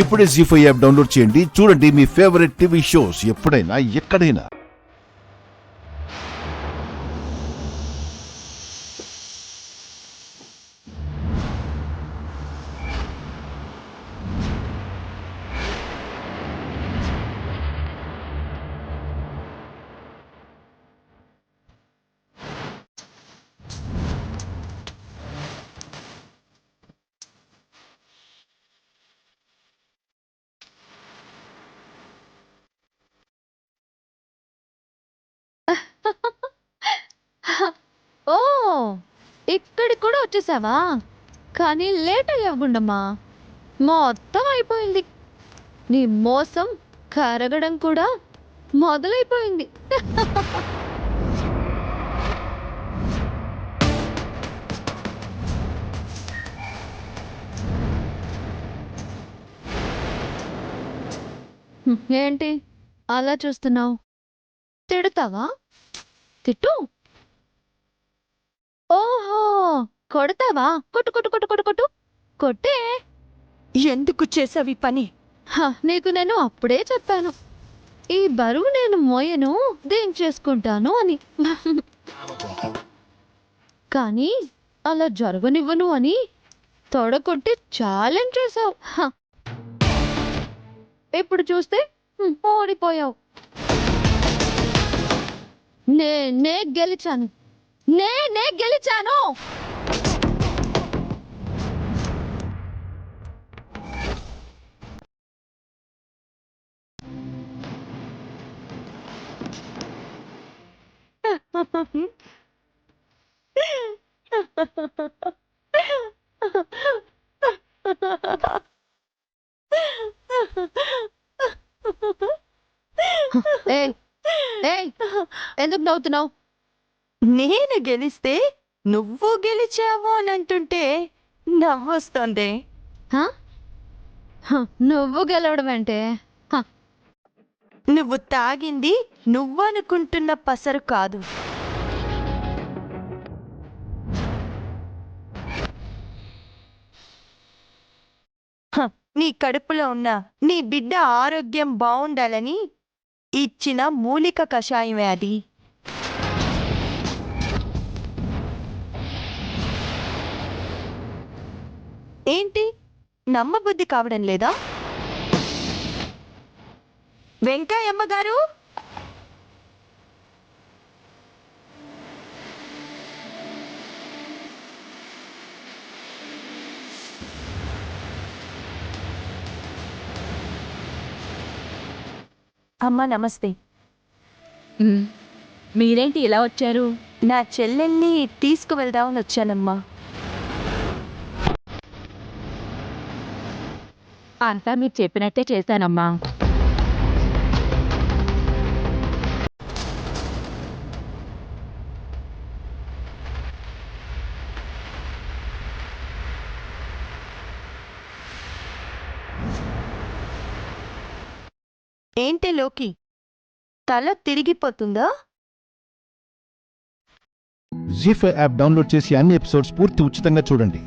ఇప్పుడే జీ5 app download చేయండి. చూడండి మీ ఫేవరెట్ టీవీ షోస్ ఎప్పుడైనా ఎక్కడైనా. ఓ ఇక్కడికి కూడా వచ్చేసావా? కానీ లేట్ అయ్యావుగుండమ్మా, మొత్తం అయిపోయింది. నీ మోసం కరగడం కూడా మొదలైపోయింది. ఏంటి అలా చూస్తున్నావు? తిడతావా? తిట్టు. ఓహో, కొడతావా? కొట్టు కొట్టు కొట్టు కొట్టు కొట్టు కొట్టే. ఎందుకు చేసావి పని? నీకు నేను అప్పుడే చెప్పాను, ఈ బరువు నేను మోయను, దించేసుకుంటాను అని. కానీ అలా జరగనివ్వను అని తొడగొట్టి ఛాలెంజ్ చేసావు. ఇప్పుడు చూస్తే ఓడిపోయావు. నేనే గెలిచాను, నేనే గెలిచాను. ఏయ్, ఏయ్, ఎందుకు నవ్వుతున్నావు? నేను గెలిస్తే నువ్వు గెలిచావు అని అంటుంటే నవ్వొస్తుంది. నువ్వు గెలవడం అంటే నువ్వు తాగింది నువ్వనుకుంటున్న పసరు కాదు. నీ కడుపులో ఉన్న నీ బిడ్డ ఆరోగ్యం బావుండాలని ఇచ్చిన మూలిక కషాయమే అది. ఏంటి నమ్మబుద్ధి కావడం లేదా? వెంకయ్యమ్మ గారు, అమ్మ నమస్తే. మీరేంటి ఇలా వచ్చారు? నా చెల్లెల్ని తీసుకువెళ్దామని వచ్చానమ్మా. అంతా మీరు చెప్పినట్టే చేశానమ్మా. ఏంటి లోకి తల తిరిగిపోతుందా? జీ5 యాప్ డౌన్లోడ్ చేసి అన్ని ఎపిసోడ్స్ పూర్తి ఉచితంగా చూడండి.